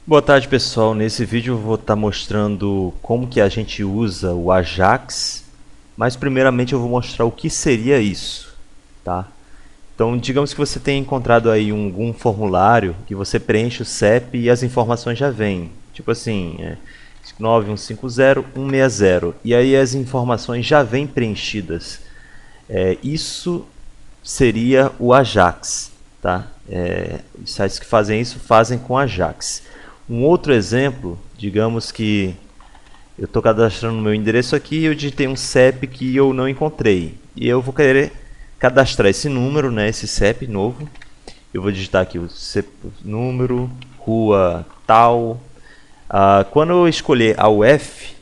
Boa tarde, pessoal. Nesse vídeo eu vou estar mostrando como que a gente usa o Ajax, mas primeiramente eu vou mostrar o que seria isso, tá? Então, digamos que você tenha encontrado aí algum formulário que você preenche o CEP e as informações já vêm. Tipo assim, 9150160. E aí as informações já vêm preenchidas. Isso seria o Ajax, tá? Os sites que fazem isso fazem com Ajax. Um outro exemplo, digamos que eu estou cadastrando o meu endereço aqui e eu digitei um CEP que eu não encontrei. E eu vou querer cadastrar esse número, né, esse CEP novo. Eu vou digitar aqui o CEP, número, rua tal. Quando eu escolher a UFRN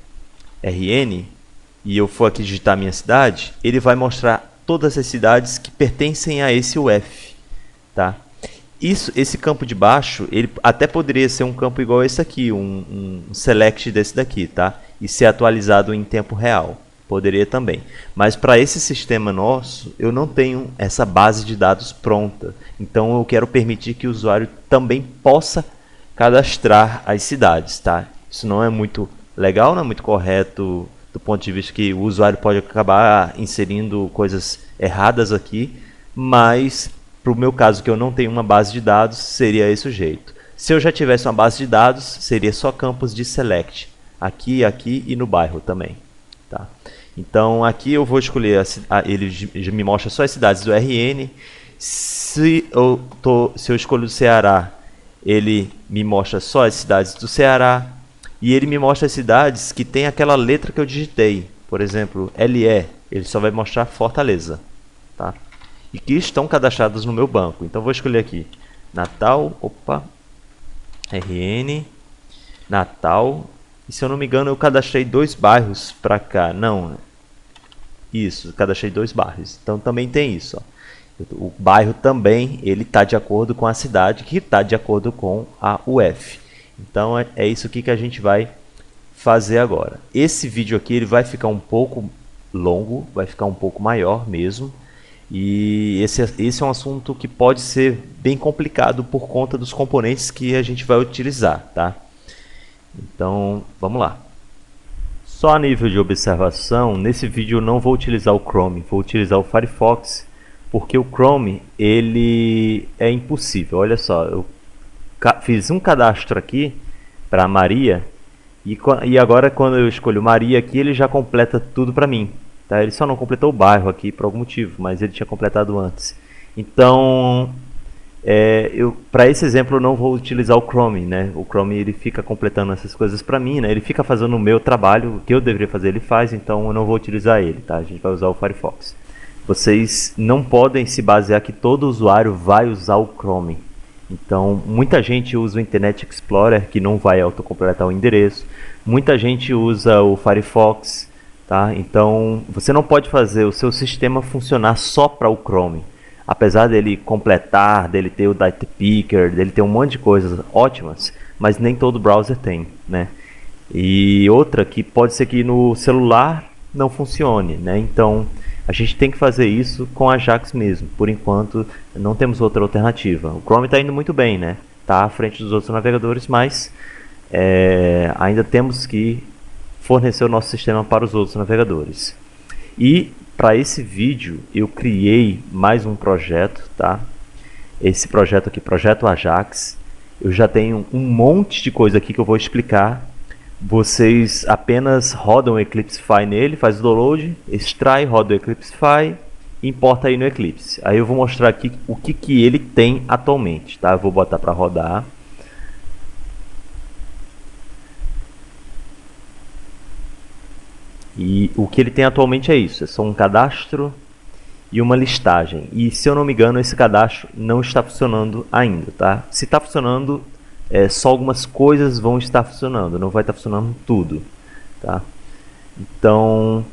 e eu for aqui digitar a minha cidade, ele vai mostrar todas as cidades que pertencem a esse UF, tá? Esse campo de baixo, ele até poderia ser um campo igual a esse aqui, um select desse daqui, tá? E ser atualizado em tempo real. Poderia também. Mas para esse sistema nosso, eu não tenho essa base de dados pronta. Então eu quero permitir que o usuário também possa cadastrar as cidades, tá? Isso não é muito legal, não é muito correto do ponto de vista que o usuário pode acabar inserindo coisas erradas aqui, mas para o meu caso, que eu não tenho uma base de dados, seria esse o jeito. Se eu já tivesse uma base de dados, seria só campos de select. Aqui, aqui e no bairro também. Tá? Então, aqui eu vou escolher, ele me mostra só as cidades do RN. Se eu escolho o Ceará, ele me mostra só as cidades do Ceará. E ele me mostra as cidades que tem aquela letra que eu digitei. Por exemplo, LE, ele só vai mostrar Fortaleza. Tá? E que estão cadastrados no meu banco. Então vou escolher aqui Natal, RN, Natal. E se eu não me engano eu cadastrei 2 bairros para cá. Não, isso, cadastrei 2 bairros. Então também tem isso. Ó. O bairro também ele está de acordo com a cidade, que está de acordo com a UF. Então é isso aqui que a gente vai fazer agora. Esse vídeo aqui ele vai ficar um pouco longo, vai ficar um pouco maior mesmo. E esse é um assunto que pode ser bem complicado por conta dos componentes que a gente vai utilizar, tá? Então, vamos lá. Só a nível de observação, nesse vídeo eu não vou utilizar o Chrome, vou utilizar o Firefox, porque o Chrome, ele é impossível. Olha só, eu fiz um cadastro aqui para Maria, e agora quando eu escolho Maria aqui, ele já completa tudo para mim. Tá? Ele só não completou o bairro aqui por algum motivo, mas ele tinha completado antes. Então, para esse exemplo eu não vou utilizar o Chrome, né? O Chrome ele fica completando essas coisas para mim, né? Ele fica fazendo o meu trabalho, o que eu deveria fazer ele faz, então eu não vou utilizar ele, tá? A gente vai usar o Firefox. Vocês não podem se basear que todo usuário vai usar o Chrome. Então, muita gente usa o Internet Explorer, que não vai autocompletar o endereço. Muita gente usa o Firefox, tá? Então, você não pode fazer o seu sistema funcionar só para o Chrome. Apesar dele completar, dele ter o Data Picker, dele ter um monte de coisas ótimas, mas nem todo browser tem, né? E outra que pode ser que no celular não funcione, né? Então, a gente tem que fazer isso com a Ajax mesmo. Por enquanto, não temos outra alternativa. O Chrome está indo muito bem, né? Está à frente dos outros navegadores, mas ainda temos que fornecer o nosso sistema para os outros navegadores. E para esse vídeo eu criei mais um projeto, tá? Esse projeto aqui, Projeto Ajax. Eu já tenho um monte de coisa aqui que eu vou explicar. Vocês apenas rodam o Eclipsify nele, faz o download, extrai, roda o Eclipsify e importa aí no Eclipse. Aí eu vou mostrar aqui o que ele tem atualmente, tá? Eu vou botar para rodar. E o que ele tem atualmente é isso, é só um cadastro e uma listagem. E se eu não me engano, esse cadastro não está funcionando ainda, tá? Se está funcionando, só algumas coisas vão estar funcionando, não vai estar funcionando tudo, tá? Então,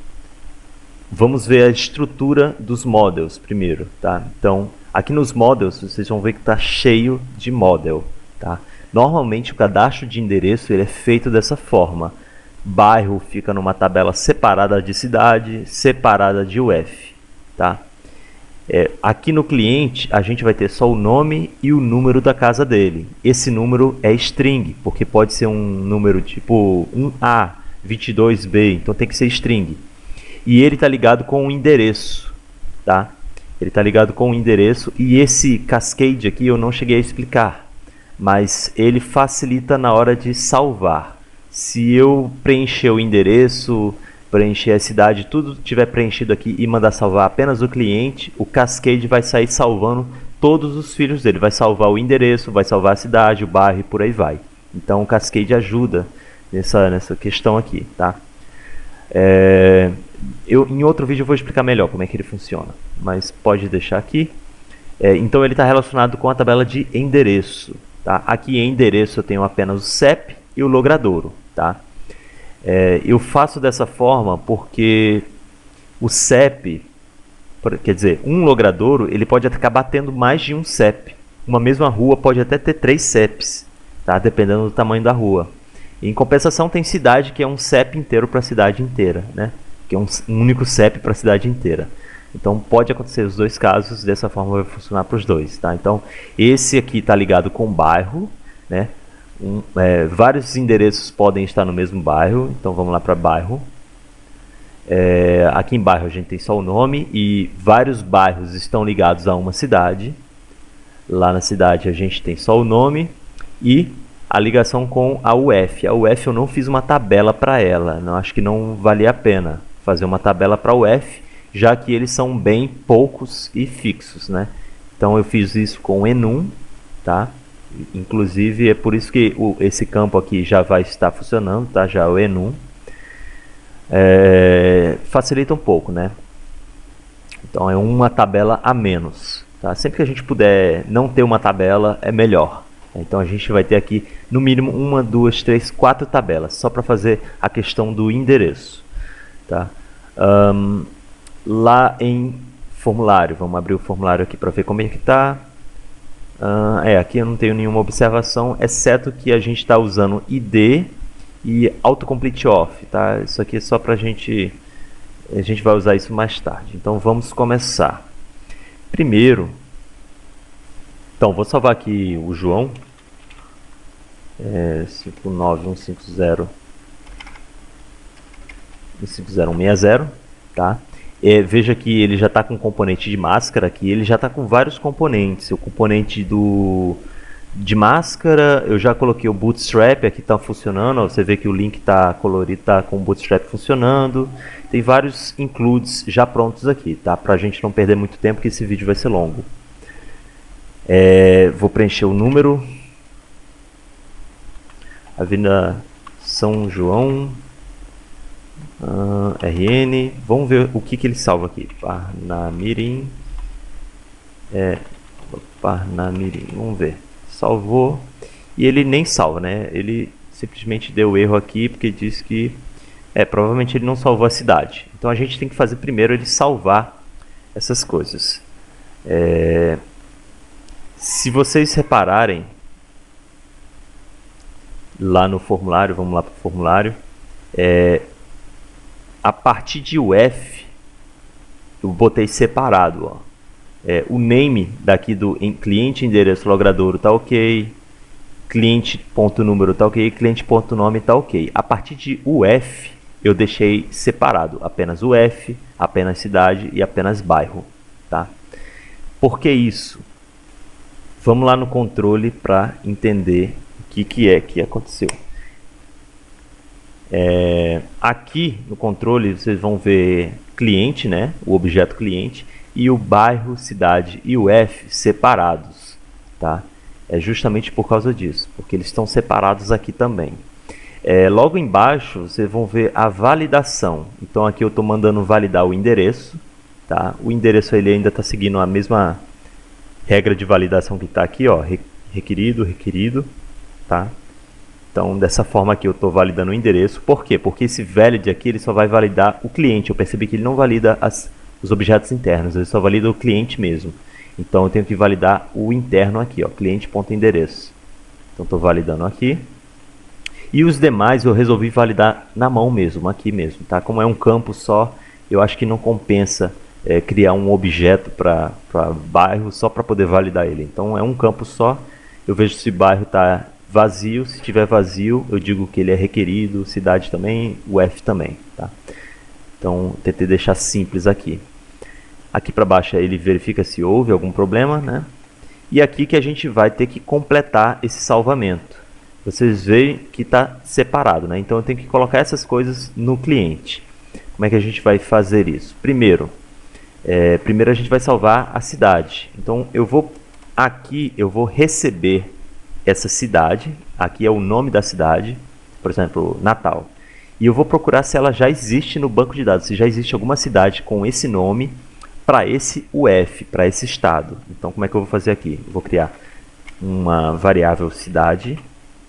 vamos ver a estrutura dos models primeiro, tá? Então, aqui nos models, vocês vão ver que está cheio de model, tá? Normalmente o cadastro de endereço ele é feito dessa forma. Bairro fica numa tabela separada de cidade, separada de UF, tá? Aqui no cliente, a gente vai ter só o nome e o número da casa dele. Esse número é string, porque pode ser um número tipo 1A, 22B, então tem que ser string. E ele está ligado com o endereço, tá? Ele está ligado com o endereço e esse cascade aqui eu não cheguei a explicar, mas ele facilita na hora de salvar. Se eu preencher o endereço, preencher a cidade, tudo tiver preenchido aqui e mandar salvar apenas o cliente, o Cascade vai sair salvando todos os filhos dele. Vai salvar o endereço, vai salvar a cidade, o bairro e por aí vai. Então o Cascade ajuda nessa questão aqui, tá? Em outro vídeo eu vou explicar melhor como é que ele funciona, mas pode deixar aqui. Então ele está relacionado com a tabela de endereço, tá? Aqui em endereço eu tenho apenas o CEP e o logradouro, tá? Eu faço dessa forma porque o CEP, quer dizer, um logradouro, ele pode acabar tendo mais de um CEP. Uma mesma rua pode até ter 3 CEPs, tá? Dependendo do tamanho da rua. Em compensação, tem cidade que é um CEP inteiro para a cidade inteira, né? Que é um único CEP para a cidade inteira. Então pode acontecer os dois casos, dessa forma vai funcionar para os dois, tá? Então esse aqui está ligado com o bairro, né? Vários endereços podem estar no mesmo bairro, então vamos lá para bairro. Aqui em bairro a gente tem só o nome e vários bairros estão ligados a uma cidade. Lá na cidade a gente tem só o nome e a ligação com a UF. A UF eu não fiz uma tabela para ela, não, acho que não valia a pena fazer uma tabela para a UF, já que eles são bem poucos e fixos, né? Então eu fiz isso com o enum, tá? Inclusive é por isso que esse campo aqui já vai estar funcionando, tá? Já o enum facilita um pouco, né? Então é uma tabela a menos, tá? Sempre que a gente puder não ter uma tabela é melhor. Então a gente vai ter aqui no mínimo 1, 2, 3, 4 tabelas só para fazer a questão do endereço, tá? Lá em formulário, vamos abrir o formulário aqui para ver como é que está. Aqui eu não tenho nenhuma observação, exceto que a gente está usando ID e autocomplete off, tá? Isso aqui é só para a gente vai usar isso mais tarde. Então vamos começar. Primeiro, então vou salvar aqui o João, 59150 15060, tá? Veja que ele já está com componente de máscara aqui, ele já está com vários componentes. O componente de máscara, eu já coloquei o Bootstrap, aqui está funcionando, ó, você vê que o link está colorido, está com o Bootstrap funcionando. Tem vários includes já prontos aqui, tá? Para a gente não perder muito tempo, que esse vídeo vai ser longo. Vou preencher o número. Avenida São João, RN, vamos ver o que ele salva aqui. Parnamirim, vamos ver. Salvou e ele nem salva, né? Ele simplesmente deu erro aqui porque diz que provavelmente ele não salvou a cidade. Então a gente tem que fazer primeiro ele salvar essas coisas. Se vocês repararem lá no formulário, vamos lá para o formulário, a partir de UF eu botei separado, ó. O name daqui do cliente endereço logradouro tá ok, cliente.número tá ok, cliente.nome tá ok. A partir de UF eu deixei separado apenas UF, apenas cidade e apenas bairro, tá? Por que isso? Vamos lá no controle para entender o que aconteceu. Aqui no controle vocês vão ver cliente, né? O objeto cliente e o bairro, cidade e o F separados, tá? É justamente por causa disso, porque eles estão separados aqui também. Logo embaixo vocês vão ver a validação. Então aqui eu estou mandando validar o endereço, tá? O endereço ele ainda está seguindo a mesma regra de validação que está aqui, ó, requerido, tá? Então dessa forma aqui eu estou validando o endereço. Por quê? Porque esse valid aqui ele só vai validar o cliente. Eu percebi que ele não valida os objetos internos, ele só valida o cliente mesmo. Então eu tenho que validar o interno aqui, ó, cliente.endereço. Então estou validando aqui. E os demais eu resolvi validar na mão mesmo, aqui mesmo, tá? Como é um campo só, eu acho que não compensa criar um objeto para bairro só para poder validar ele. Então é um campo só. Eu vejo se o bairro está vazio. Se tiver vazio, eu digo que ele é requerido. Cidade também, o F também. Tá? Então tentei deixar simples aqui. Aqui para baixo ele verifica se houve algum problema, né? E aqui que a gente vai ter que completar esse salvamento. Vocês veem que está separado, né? Então eu tenho que colocar essas coisas no cliente. Como é que a gente vai fazer isso? Primeiro a gente vai salvar a cidade. Então eu vou receber essa cidade. Aqui é o nome da cidade, por exemplo, Natal. E eu vou procurar se ela já existe no banco de dados, se já existe alguma cidade com esse nome para esse UF, para esse estado. Então como é que eu vou fazer aqui? Eu vou criar uma variável cidade,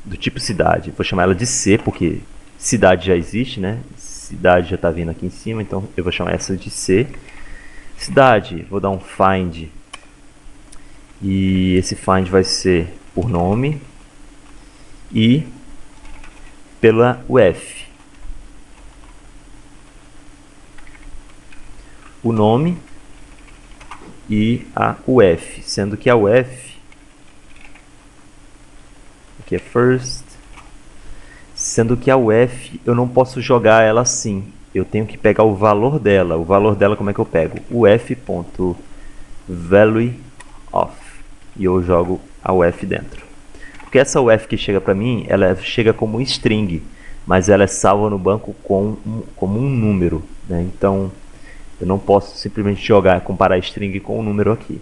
do tipo cidade. Vou chamar ela de C, porque cidade já existe, né? Cidade já está vindo aqui em cima, então eu vou chamar essa de C. Cidade, vou dar um find. E esse find vai ser por nome e pela UF. O nome e a UF, sendo que a UF aqui é first, sendo que a UF eu não posso jogar ela assim. Eu tenho que pegar o valor dela. O valor dela como é que eu pego? UF.ValueOf. E eu jogo a UF dentro. Porque essa UF que chega para mim, ela chega como um string, mas ela é salva no banco como um número, né? Então eu não posso simplesmente comparar string com um número aqui.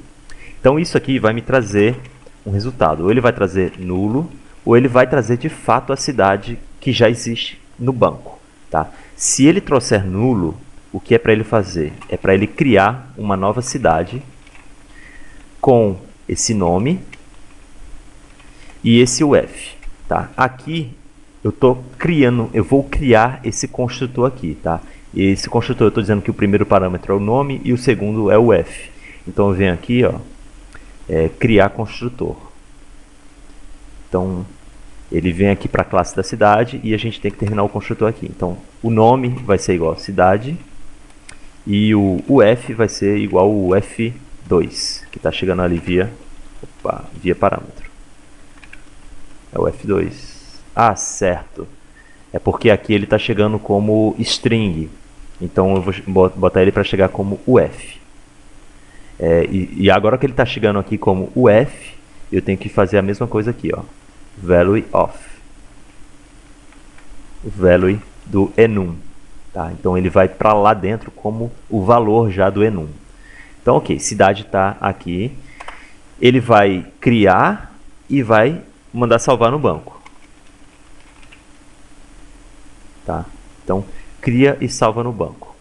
Então isso aqui vai me trazer um resultado. Ou ele vai trazer nulo, ou ele vai trazer de fato a cidade que já existe no banco. Tá? Se ele trouxer nulo, o que é para ele fazer? É para ele criar uma nova cidade com esse nome e esse UF. Tá? Aqui eu vou criar esse construtor aqui. Tá? E esse construtor eu estou dizendo que o primeiro parâmetro é o nome e o segundo é o UF. Então eu venho aqui, ó, criar construtor. Então ele vem aqui para a classe da cidade e a gente tem que terminar o construtor aqui. Então o nome vai ser igual a cidade e o UF vai ser igual ao UF2, que está chegando ali via parâmetro. É o F2. Ah, certo. É porque aqui ele está chegando como string. Então eu vou botar ele para chegar como UF. E agora que ele está chegando aqui como UF, eu tenho que fazer a mesma coisa aqui, ó. ValueOf. O value do enum. Tá? Então ele vai para lá dentro como o valor já do enum. Então, ok, cidade está aqui. Ele vai criar e vai mandar salvar no banco. Tá? Então, cria e salva no banco.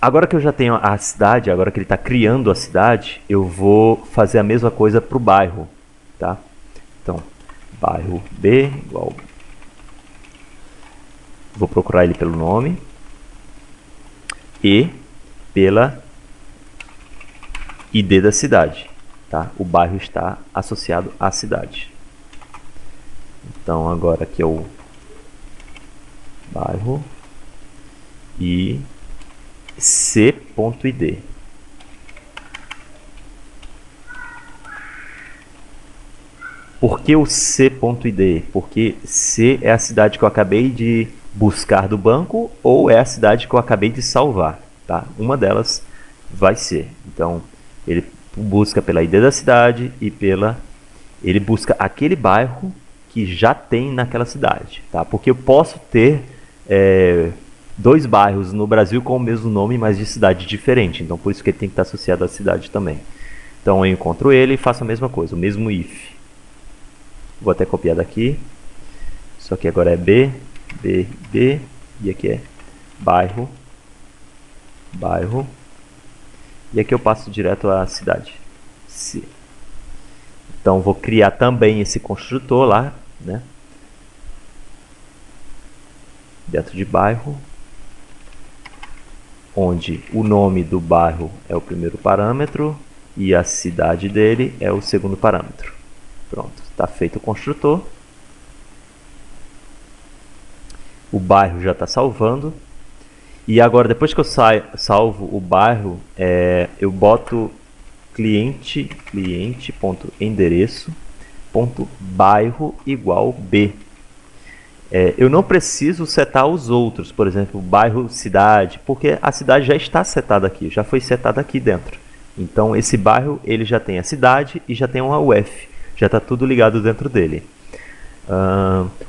Agora que eu já tenho a cidade, agora que ele está criando a cidade, eu vou fazer a mesma coisa para o bairro. Tá? Então, bairro B igual... Vou procurar ele pelo nome e pela ID da cidade. Tá? O bairro está associado à cidade. Então agora aqui é o bairro e c.id. Por que o c.id? Porque C é a cidade que eu acabei de buscar do banco ou é a cidade que eu acabei de salvar. Tá? Uma delas vai ser. Então ele busca pela ID da cidade e ele busca aquele bairro que já tem naquela cidade. Tá? Porque eu posso ter dois bairros no Brasil com o mesmo nome, mas de cidade diferente. Então por isso que ele tem que estar associado à cidade também. Então eu encontro ele e faço a mesma coisa, o mesmo if. Vou até copiar daqui. Só que agora é B, B, B. E aqui é bairro, bairro. E aqui eu passo direto à cidade. C. Então vou criar também esse construtor lá, né? Dentro de bairro, onde o nome do bairro é o primeiro parâmetro e a cidade dele é o segundo parâmetro. Pronto, está feito o construtor. O bairro já está salvando. E agora, depois que eu salvo o bairro, eu boto cliente.endereço.bairro igual B. Eu não preciso setar os outros, por exemplo, bairro, cidade, porque a cidade já está setada aqui, já foi setada aqui dentro. Então esse bairro ele já tem a cidade e já tem uma UF, já está tudo ligado dentro dele.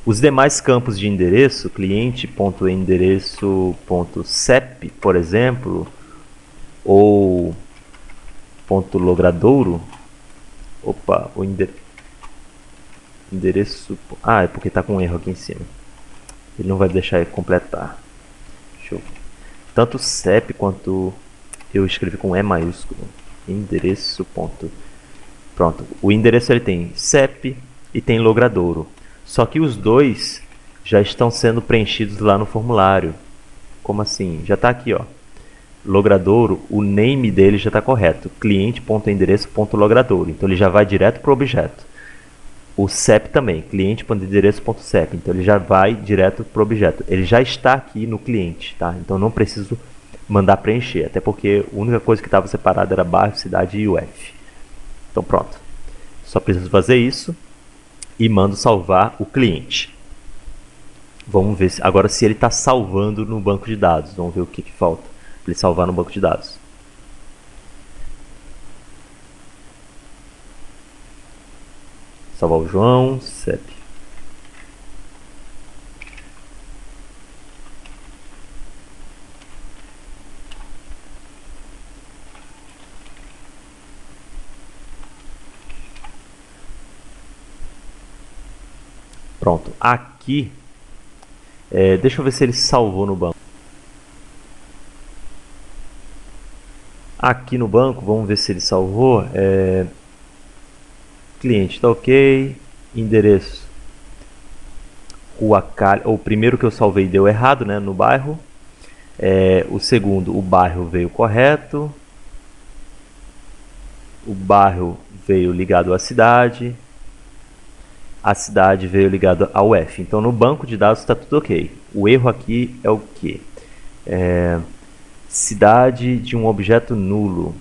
Os demais campos de endereço, cliente.endereço.cep, por exemplo, ou .logradouro, opa, o endereço, é porque está com um erro aqui em cima. Ele não vai deixar eu completar. Deixa eu... Tanto CEP quanto eu escrevi com E maiúsculo. Endereço. Pronto. O endereço ele tem CEP e tem logradouro. Só que os dois já estão sendo preenchidos lá no formulário. Como assim? Já está aqui, ó. Logradouro, o name dele já está correto. Cliente.endereço.logradouro. Então ele já vai direto para o objeto. O CEP também, cliente.endereço.cep, então ele já vai direto para o objeto. Ele já está aqui no cliente, tá? Então não preciso mandar preencher, até porque a única coisa que estava separada era bairro, cidade e UF. Então pronto, só preciso fazer isso e mando salvar o cliente. Vamos ver agora se ele está salvando no banco de dados. Vamos ver o que falta para ele salvar no banco de dados. Salvar o João, CEP. Pronto, aqui, deixa eu ver se ele salvou no banco. Aqui no banco, vamos ver se ele salvou. Cliente está ok, endereço. Rua Cal... O primeiro que eu salvei deu errado, né, no bairro. O segundo, o bairro veio correto. O bairro veio ligado à cidade. A cidade veio ligada ao F. Então no banco de dados está tudo ok. O erro aqui é o que? Cidade de um objeto nulo.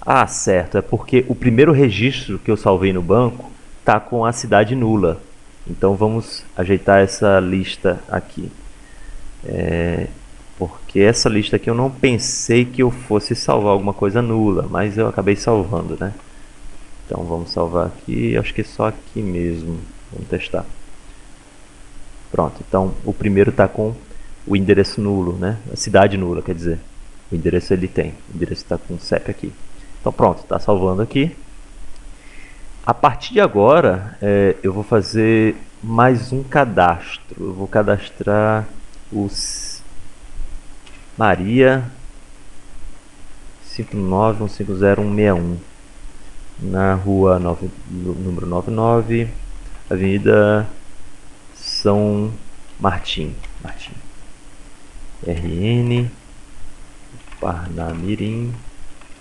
Ah, certo. É porque o primeiro registro que eu salvei no banco está com a cidade nula. Então vamos ajeitar essa lista aqui. Porque essa lista aqui eu não pensei que eu fosse salvar alguma coisa nula, mas eu acabei salvando, né? Então vamos salvar aqui, acho que é só aqui mesmo. Vamos testar. Pronto, então o primeiro está com o endereço nulo, né? A cidade nula, quer dizer. O endereço ele tem, o endereço está com CEP aqui. Então pronto, está salvando aqui. A partir de agora, eu vou fazer mais um cadastro. Eu vou cadastrar os Maria 59150-161 na rua número 99, Avenida São Martim. RN Parnamirim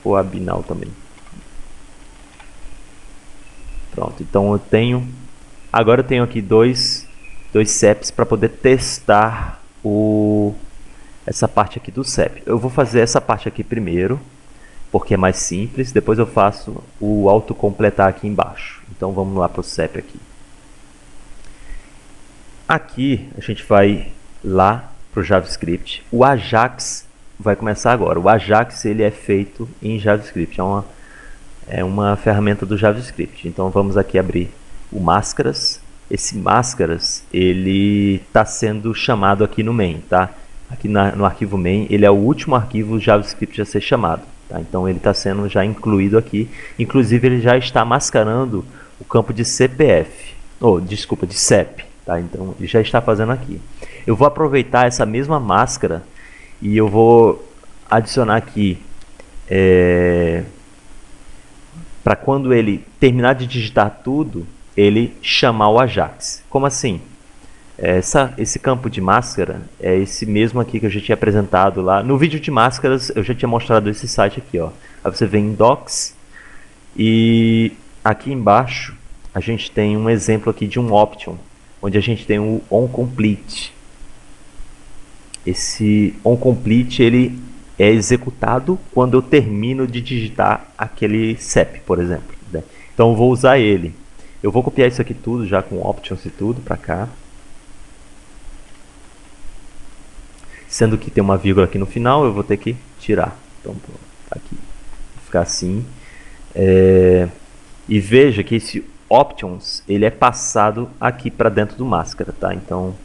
ou Abinal também. Pronto, então eu tenho... Agora eu tenho aqui dois CEPs para poder testar essa parte aqui do CEP. Eu vou fazer essa parte aqui primeiro, porque é mais simples. Depois eu faço o autocompletar aqui embaixo. Então vamos lá para o CEP aqui. Aqui a gente vai lá para o JavaScript. O Ajax vai começar agora. O Ajax ele é feito em JavaScript. É uma ferramenta do JavaScript. Então vamos aqui abrir o Máscaras. Esse Máscaras ele está sendo chamado aqui no main, tá? Aqui no arquivo main ele é o último arquivo JavaScript a ser chamado. Tá? Então ele está sendo já incluído aqui. Inclusive ele já está mascarando o campo de CPF. Desculpa, de CEP. Tá? Então ele já está fazendo aqui. Eu vou aproveitar essa mesma máscara e eu vou adicionar aqui para quando ele terminar de digitar tudo, ele chamar o Ajax. Como assim? Esse campo de máscara é esse mesmo aqui que eu já tinha apresentado lá. No vídeo de máscaras eu já tinha mostrado esse site aqui. Ó. Aí você vem em Docs e aqui embaixo a gente tem um exemplo aqui de um option, onde a gente tem o onComplete. esse onComplete ele é executado quando eu termino de digitar aquele CEP, por exemplo, né? Então eu vou usar ele. Eu vou copiar isso aqui tudo já com options e tudo para cá. Sendo que tem uma vírgula aqui no final, eu vou ter que tirar. Então, aqui, vai ficar assim. E veja que esse options ele é passado aqui para dentro do máscara, tá? Então,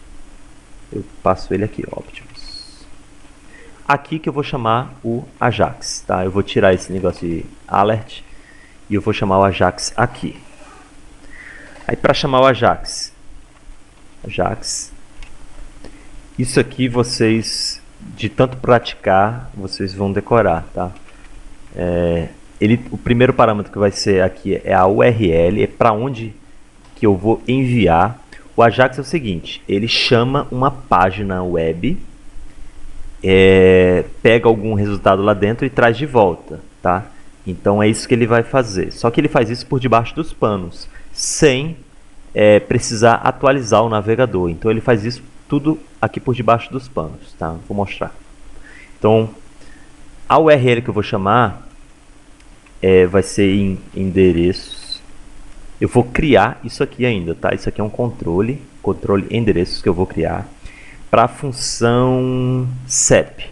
eu passo ele aqui, options. Aqui que eu vou chamar o Ajax, tá? Eu vou tirar esse negócio de alert e eu vou chamar o Ajax aqui. Aí para chamar o Ajax, isso aqui vocês, de tanto praticar, vocês vão decorar, tá? O primeiro parâmetro que vai ser aqui é a URL, é para onde que eu vou enviar. O Ajax é o seguinte, ele chama uma página web, pega algum resultado lá dentro e traz de volta, tá? Então é isso que ele vai fazer. Só que ele faz isso por debaixo dos panos, sem precisar atualizar o navegador. Então ele faz isso tudo aqui por debaixo dos panos, tá? Vou mostrar. Então a URL que eu vou chamar vai ser em endereços. Eu vou criar isso aqui ainda, tá? Isso aqui é um controle endereços que eu vou criar para a função CEP.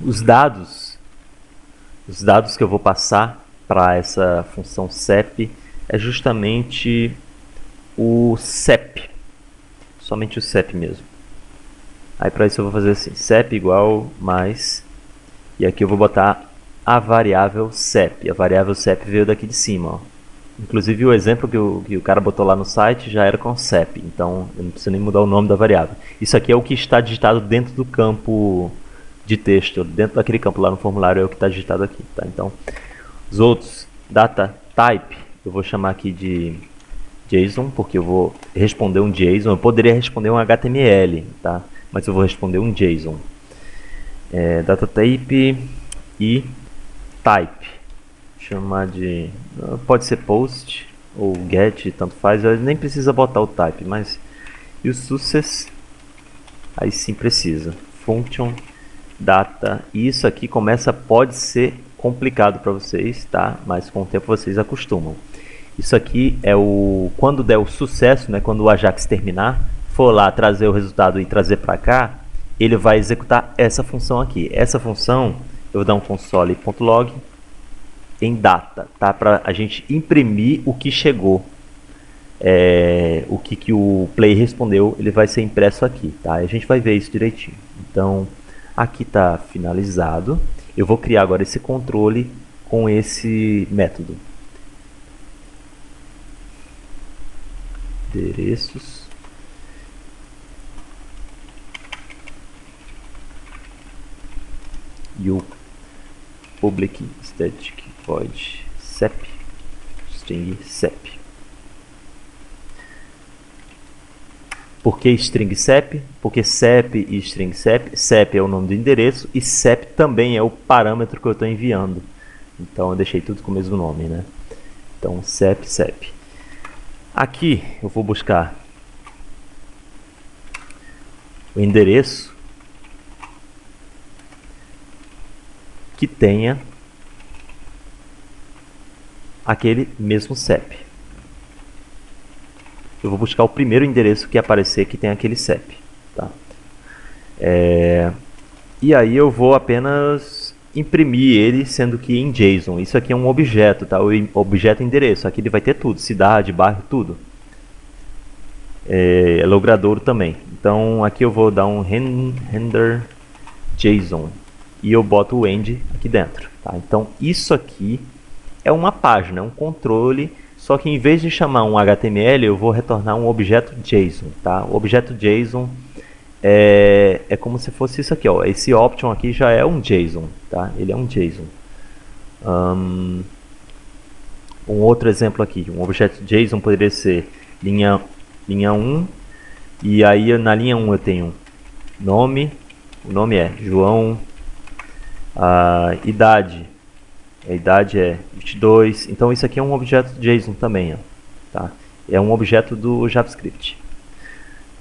Os dados que eu vou passar para essa função CEP é justamente o CEP, somente o CEP mesmo. Aí para isso eu vou fazer assim, CEP igual mais, e aqui eu vou botar a variável CEP. A variável CEP veio daqui de cima, ó. Inclusive o exemplo que o cara botou lá no site já era com CEP, então eu não preciso nem mudar o nome da variável. Isso aqui é o que está digitado dentro do campo de texto, dentro daquele campo lá no formulário é o que está digitado aqui, tá? Então, os outros, data type, eu vou chamar aqui de JSON, porque eu vou responder um JSON. Eu poderia responder um HTML, tá? Mas eu vou responder um JSON. Data type e type. Chamar de... pode ser post ou get, tanto faz. Eu nem precisa botar o type, mas... E o success, aí sim precisa. Function, data. E isso aqui pode ser complicado para vocês, tá? Mas com o tempo vocês acostumam. Isso aqui é quando der o sucesso, né? Quando o Ajax terminar, for lá trazer o resultado e trazer para cá, ele vai executar essa função aqui. Essa função, eu vou dar um console.log em data, tá? Para a gente imprimir o que chegou. O que o play respondeu, ele vai ser impresso aqui, tá? A gente vai ver isso direitinho. Então, aqui está finalizado. Eu vou criar agora esse controle com esse método. Endereços. E o public static void CEP string CEP. Por que string CEP? Porque CEP e string CEP. CEP é o nome do endereço e CEP também é o parâmetro que eu estou enviando. Então eu deixei tudo com o mesmo nome, né? Então CEP, CEP. Aqui eu vou buscar o endereço que tenha aquele mesmo CEP. Eu vou buscar o primeiro endereço que aparecer que tem aquele CEP, tá? E aí eu vou apenas imprimir ele, sendo que em JSON. Isso aqui é um objeto, tá? O objeto endereço. Aqui ele vai ter tudo, cidade, bairro, tudo. Logradouro também. Então aqui eu vou dar um render JSON e eu boto o end aqui dentro, tá? Então isso aqui é uma página, é um controle, só que em vez de chamar um HTML, eu vou retornar um objeto JSON, tá? O objeto JSON é como se fosse isso aqui, ó. Esse option aqui já é um JSON, tá? Ele é um JSON. Um outro exemplo aqui, um objeto JSON poderia ser linha 1, e aí na linha 1 eu tenho nome, o nome é João, a idade é 22, então isso aqui é um objeto JSON também, ó, tá? É um objeto do JavaScript.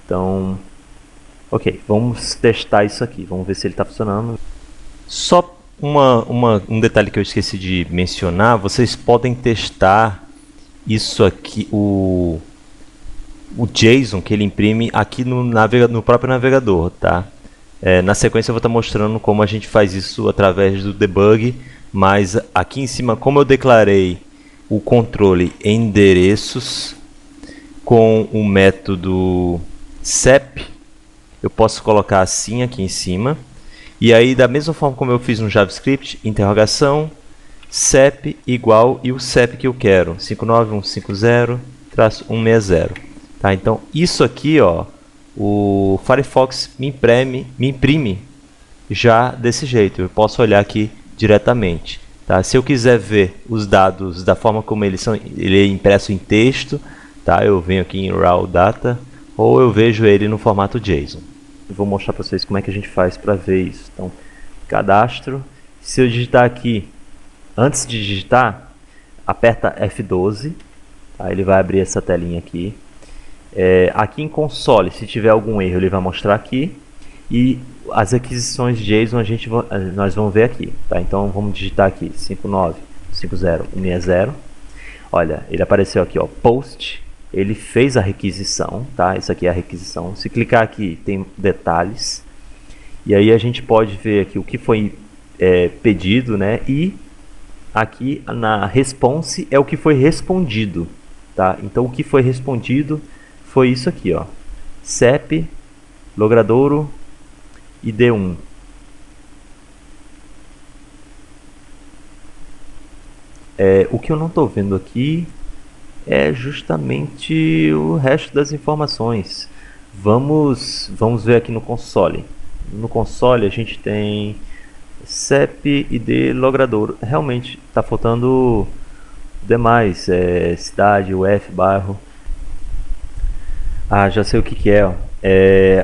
Então, ok, vamos testar isso aqui, vamos ver se ele está funcionando. Só um detalhe que eu esqueci de mencionar, vocês podem testar isso aqui, o JSON que ele imprime aqui no próprio navegador, tá? Na sequência eu vou estar mostrando como a gente faz isso através do debug, mas aqui em cima, como eu declarei o controle endereços com o método sep, eu posso colocar assim aqui em cima, e aí da mesma forma como eu fiz no JavaScript, interrogação, sep igual e o sep que eu quero, 59150-160. Tá? Então isso aqui, ó, o Firefox me imprime já desse jeito, eu posso olhar aqui diretamente. Tá? Se eu quiser ver os dados da forma como ele é impresso em texto, tá? Eu venho aqui em Raw Data, ou eu vejo ele no formato JSON. Eu vou mostrar para vocês como é que a gente faz para ver isso. Então, cadastro. Se eu digitar aqui, antes de digitar, aperta F12. Tá? Ele vai abrir essa telinha aqui. Aqui em console, se tiver algum erro, ele vai mostrar aqui. E as requisições de JSON nós vamos ver aqui. Tá? Então, vamos digitar aqui 5950160. Olha, ele apareceu aqui, ó, post. Ele fez a requisição, tá? Isso aqui é a requisição. Se clicar aqui, tem detalhes. E aí a gente pode ver aqui o que foi pedido, né? E aqui na response é o que foi respondido, tá? Então o que foi respondido foi isso aqui, ó. sep, logradouro, id1. O que eu não estou vendo aqui é justamente o resto das informações. Vamos ver aqui no console. No console a gente tem sep, id, logradouro. Realmente está faltando demais. Cidade, UF, bairro. Ah, já sei o que é.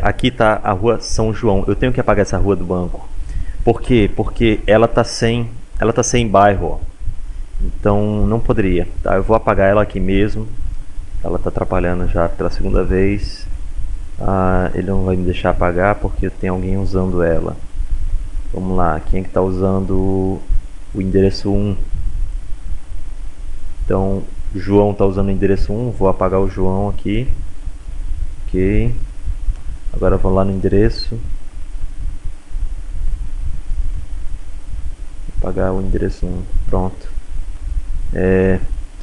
Aqui está a rua São João. Eu tenho que apagar essa rua do banco. Por quê? Porque ela está sem bairro, ó. Então não poderia, tá? Eu vou apagar ela aqui mesmo. Ela está atrapalhando já pela segunda vez. Ele não vai me deixar apagar porque tem alguém usando ela. Vamos lá, quem é que está usando o endereço 1? Então, João está usando o endereço 1. Vou apagar o João aqui. Ok. Agora vou lá no endereço. Apagar o endereço 1. Pronto.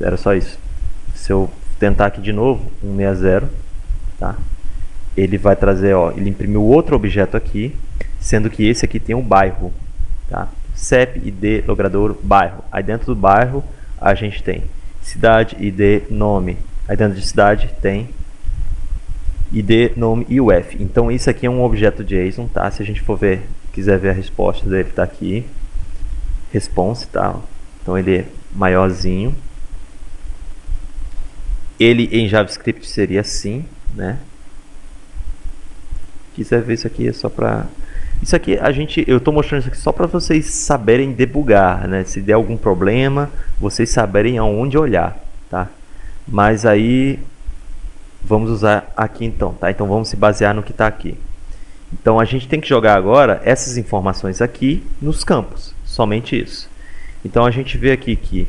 Era só isso. Se eu tentar aqui de novo, 160, tá? Ele vai trazer, ó, ele imprimiu outro objeto aqui, sendo que esse aqui tem um bairro, tá? sep, id, logradouro, bairro. Aí dentro do bairro a gente tem cidade, id, nome. Aí dentro de cidade tem id, nome e UF. Então isso aqui é um objeto JSON, tá? Se a gente for ver, quiser ver a resposta dele, tá aqui. Response, tá? Então ele é maiorzinho. Ele em JavaScript seria assim, né? Quiser ver isso aqui é só para isso aqui eu estou mostrando isso aqui só para vocês saberem debugar, né? Se der algum problema, vocês saberem aonde olhar, tá? Mas aí vamos usar aqui então, tá? Então vamos se basear no que está aqui. Então a gente tem que jogar agora essas informações aqui nos campos, somente isso. Então a gente vê aqui que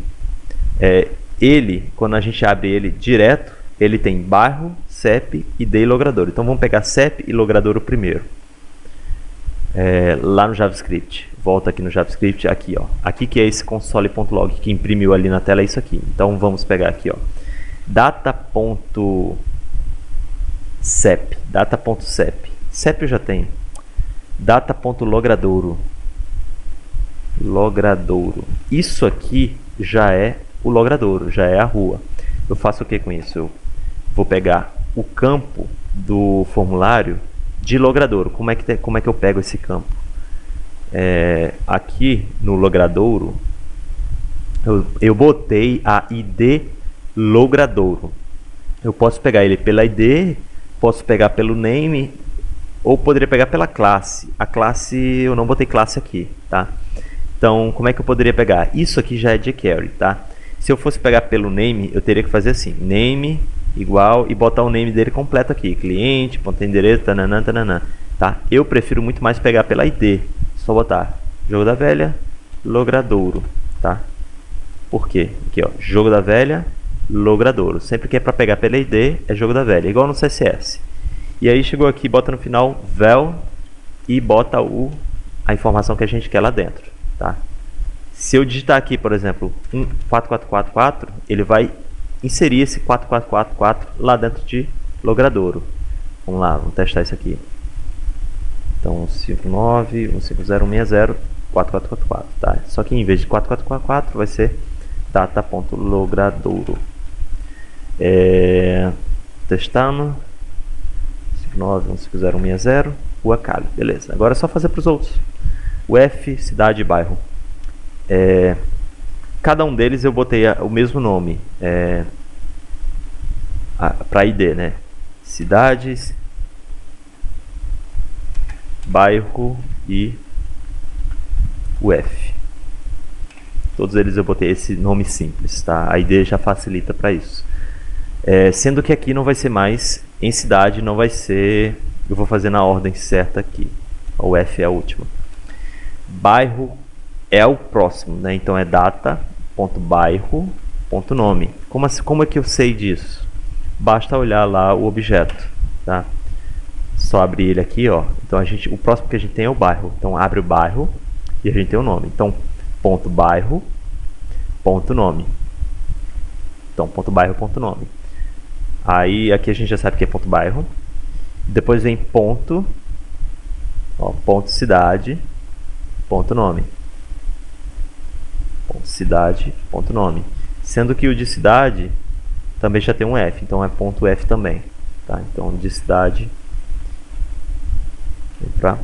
quando a gente abre ele direto, ele tem bairro, sep, id e logradouro. Então vamos pegar sep e logradouro primeiro. Lá no JavaScript. Volta aqui no JavaScript, aqui, ó. Aqui que é esse console.log que imprimiu ali na tela, é isso aqui. Então vamos pegar aqui, ó. Data.sep. Sep eu já tenho. Data.logradouro. Logradouro. Isso aqui já é o logradouro, já é a rua. Eu faço o que com isso? Eu vou pegar o campo do formulário de logradouro. Como é que eu pego esse campo? Aqui no logradouro, eu botei a id logradouro. Eu posso pegar ele pela id, posso pegar pelo name, ou poderia pegar pela classe. A classe, eu não botei classe aqui, tá? Então, como é que eu poderia pegar? Isso aqui já é jQuery, tá? Se eu fosse pegar pelo name, eu teria que fazer assim, name igual e botar o name dele completo aqui, cliente, ponto endereço, tananã, tananã, tá? Eu prefiro muito mais pegar pela ID, só botar jogo da velha, logradouro, tá? Por quê? Aqui ó, jogo da velha, logradouro, sempre que é para pegar pela ID é jogo da velha, igual no CSS. E aí chegou aqui, bota no final vel e bota a informação que a gente quer lá dentro, tá? Se eu digitar aqui, por exemplo, 4444, ele vai inserir esse 4444 lá dentro de logradouro. Vamos lá, vamos testar isso aqui. Então, 59.150.160, 4444, tá? Só que em vez de 4444 vai ser data.logradouro. Testando. 59.150.160, Rua Cali, beleza. Agora é só fazer para os outros. UF, cidade e bairro. Cada um deles eu botei o mesmo nome para ID, né? Cidades, bairro e UF. Todos eles eu botei esse nome simples, tá? A ID já facilita para isso. Sendo que aqui não vai ser mais em cidade, não vai ser. Eu vou fazer na ordem certa aqui. O F é a última. Bairro é o próximo, né? Então é data.bairro.nome. Como é que eu sei disso? Basta olhar lá o objeto, tá? Só abrir ele aqui, ó. Então o próximo que a gente tem é o bairro. Então abre o bairro e a gente tem o nome. Então ponto bairro, ponto nome. Então ponto bairro, ponto nome. Aí aqui a gente já sabe que é ponto bairro. Depois vem ponto, ó, ponto cidade, ponto nome. Ponto cidade, ponto nome. Sendo que o de cidade também já tem um F, então é ponto F também, tá? Então de cidade para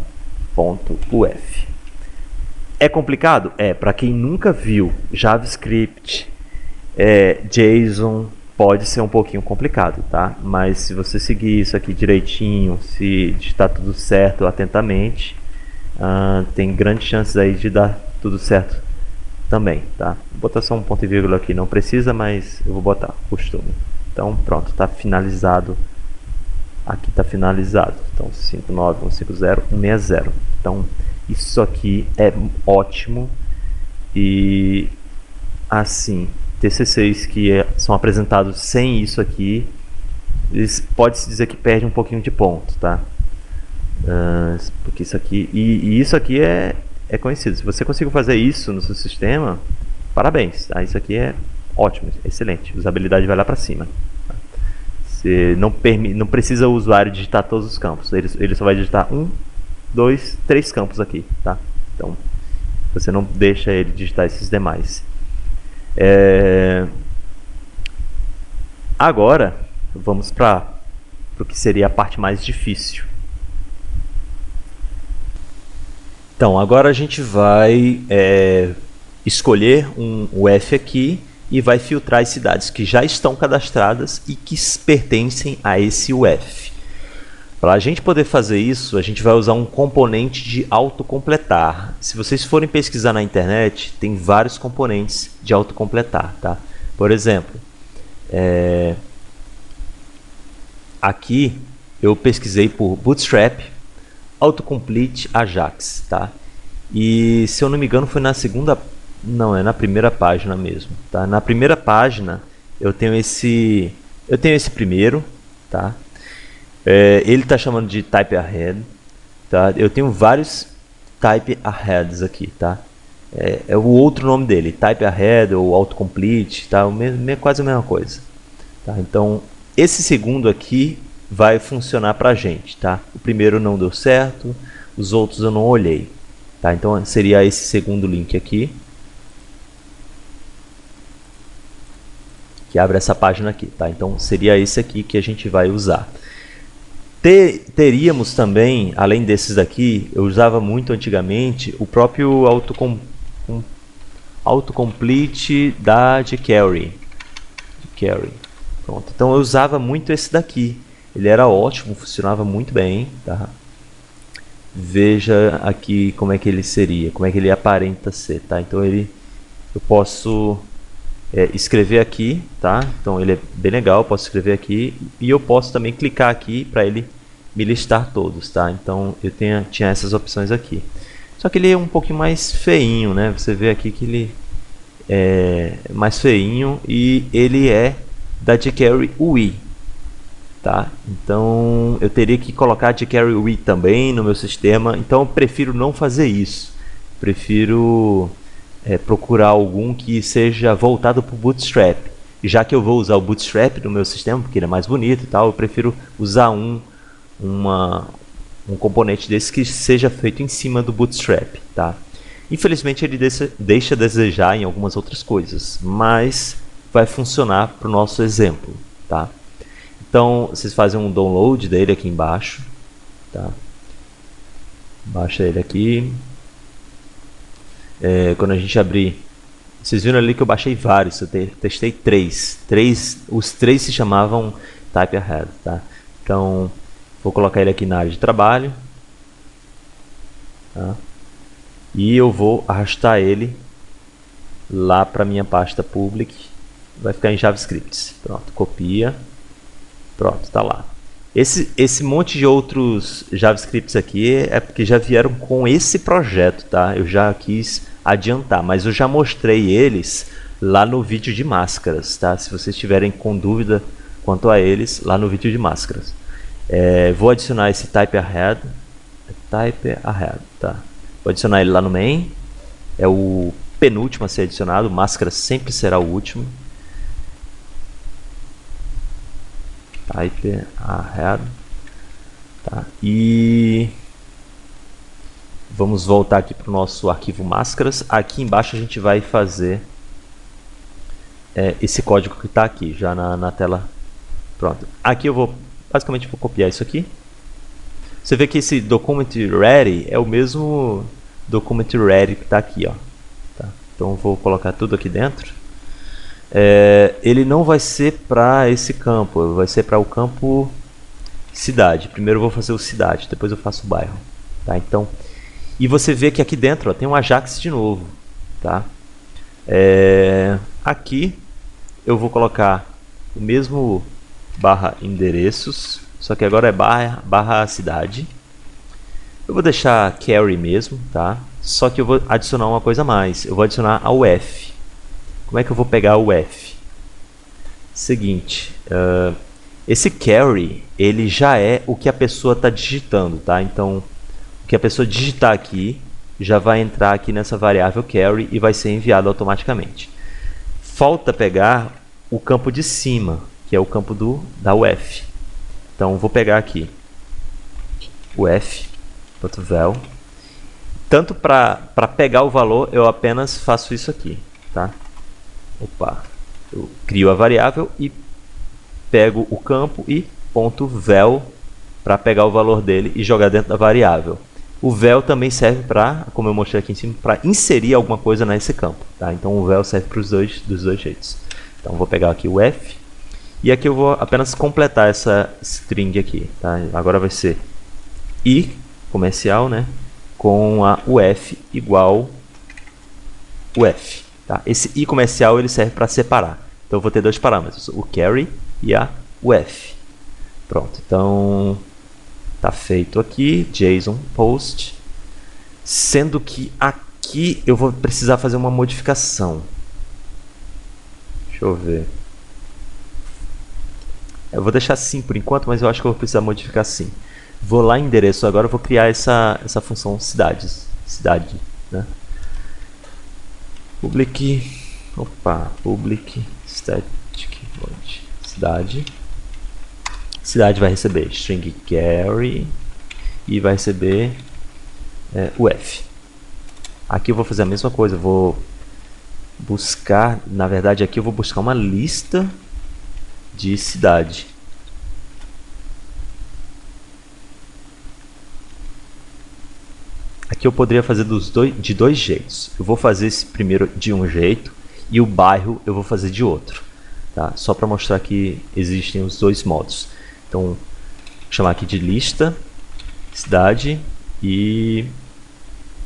ponto UF. É complicado? Para quem nunca viu JavaScript, JSON, pode ser um pouquinho complicado, tá? Mas se você seguir isso aqui direitinho, se digitar tudo certo atentamente, tem grandes chances aí de dar tudo certo também, tá? Vou botar só um ponto e vírgula aqui, não precisa, mas eu vou botar, costume. Então pronto, está finalizado. Aqui está finalizado. Então 59.150.160. Então isso aqui é ótimo. E assim, TCCs que são apresentados sem isso aqui, eles pode-se dizer que perde um pouquinho de ponto, tá? Porque isso aqui e isso aqui é conhecido. Se você conseguir fazer isso no seu sistema, parabéns, tá? Isso aqui é ótimo, excelente. Usabilidade vai lá para cima. Tá? Você não precisa o usuário digitar todos os campos. Ele só vai digitar 1, 2, 3 campos aqui, tá? Então você não deixa ele digitar esses demais. Agora vamos para o que seria a parte mais difícil. Então agora a gente vai escolher um UF aqui e vai filtrar as cidades que já estão cadastradas e que pertencem a esse UF. Para a gente poder fazer isso, a gente vai usar um componente de autocompletar. Se vocês forem pesquisar na internet, tem vários componentes de autocompletar, tá? Por exemplo, aqui eu pesquisei por Bootstrap Autocomplete Ajax, tá? E se eu não me engano foi na segunda, não, é na primeira página mesmo, tá? Na primeira página eu tenho esse primeiro, tá? Ele está chamando de Type Ahead, tá? Eu tenho vários Type Aheads aqui, tá? É o outro nome dele, Type Ahead ou Autocomplete, tá? Quase a mesma coisa, tá? Então esse segundo aqui vai funcionar para a gente, tá? O primeiro não deu certo, os outros eu não olhei, tá? Então seria esse segundo link aqui que abre essa página aqui, tá? Então seria esse aqui que a gente vai usar. Teríamos também, além desses daqui, eu usava muito antigamente o próprio autocomplete da jQuery. Pronto. Então eu usava muito esse daqui. Ele era ótimo, funcionava muito bem, tá? Veja aqui como é que ele seria, como é que ele aparenta ser, tá? Então eu posso escrever aqui, tá? Então ele é bem legal, eu posso escrever aqui e eu posso também clicar aqui para ele me listar todos, tá? Então eu tinha essas opções aqui. Só que ele é um pouquinho mais feinho, né? Você vê aqui que ele é mais feinho e ele é da jQuery UI, tá? Então eu teria que colocar jQuery UI também no meu sistema, então eu prefiro não fazer isso. Prefiro procurar algum que seja voltado para o Bootstrap. E já que eu vou usar o Bootstrap no meu sistema, porque ele é mais bonito e tal, eu prefiro usar um componente desse que seja feito em cima do Bootstrap, tá? Infelizmente ele deixa a desejar em algumas outras coisas, mas vai funcionar para o nosso exemplo, tá? Então vocês fazem um download dele aqui embaixo, tá? Baixa ele aqui. Quando a gente abrir, vocês viram ali que eu baixei vários, eu testei três, os três se chamavam TypeAhead, tá? Então vou colocar ele aqui na área de trabalho, tá? E eu vou arrastar ele lá para minha pasta public, vai ficar em JavaScript. Pronto, copia, pronto, está lá. Esse monte de outros JavaScripts aqui é porque já vieram com esse projeto, tá? Eu já quis adiantar, mas eu já mostrei eles lá no vídeo de máscaras, tá? Se vocês tiverem com dúvida quanto a eles, lá no vídeo de máscaras. Vou adicionar esse TypeAhead, tá? Vou adicionar ele lá no main, é o penúltimo a ser adicionado, máscara sempre será o último. TypeAhead, tá? E vamos voltar aqui para o nosso arquivo máscaras. Aqui embaixo a gente vai fazer esse código que está aqui já na tela. Pronto. Aqui eu basicamente vou copiar isso aqui. Você vê que esse document ready é o mesmo document ready que está aqui, ó. Tá? Então eu vou colocar tudo aqui dentro. Ele não vai ser para esse campo, vai ser para o campo cidade. Primeiro eu vou fazer o cidade, depois eu faço o bairro, tá? Então, e você vê que aqui dentro, ó, tem um Ajax de novo, tá? Aqui eu vou colocar o mesmo barra endereços, só que agora é barra cidade. Eu vou deixar carry mesmo, tá? Só que eu vou adicionar uma coisa a mais, eu vou adicionar a UF. Como é que eu vou pegar o F? Seguinte, esse carry, ele já é o que a pessoa está digitando, tá? Então, o que a pessoa digitar aqui, já vai entrar aqui nessa variável carry e vai ser enviado automaticamente. Falta pegar o campo de cima, que é o campo da UF. Então, vou pegar aqui UF.val. Tanto para pegar o valor, eu apenas faço isso aqui, tá? Eu crio a variável e pego o campo e .val para pegar o valor dele e jogar dentro da variável. O val também serve para, como eu mostrei aqui em cima, para inserir alguma coisa nesse campo, tá? Então o val serve para dos dois jeitos. Então vou pegar aqui o f e aqui eu vou apenas completar essa string aqui, tá? Agora vai ser i comercial, né, com a uf igual uf. Tá? Esse i comercial ele serve para separar. Então eu vou ter dois parâmetros, o carry e a UF. Pronto, então está feito aqui, JSON post. Sendo que aqui eu vou precisar fazer uma modificação. Deixa eu ver. Eu vou deixar assim por enquanto, mas eu acho que eu vou precisar modificar sim. Vou lá em endereço agora, eu vou criar essa função cidade, né? Public static void cidade vai receber string carry e vai receber UF. Aqui eu vou fazer a mesma coisa, eu vou buscar, na verdade aqui eu vou buscar uma lista de cidade. Aqui eu poderia fazer de dois jeitos. Eu vou fazer esse primeiro de um jeito e o bairro eu vou fazer de outro, tá? Só para mostrar que existem os dois modos. Então, vou chamar aqui de lista, cidade e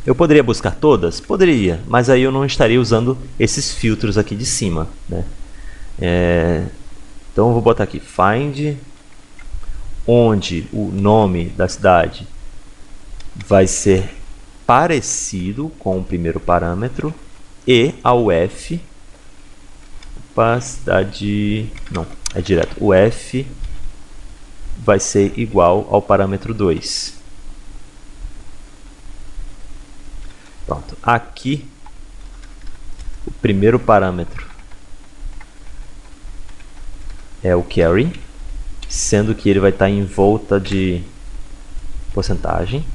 Eu poderia buscar todas? Poderia, mas aí eu não estaria usando esses filtros aqui de cima, né? Então eu vou botar aqui find, onde o nome da cidade vai ser parecido com o primeiro parâmetro e a UF, cidade, não, é direto, o F vai ser igual ao parâmetro 2. Pronto, aqui o primeiro parâmetro é o carry, sendo que ele vai estar em volta de porcentagem.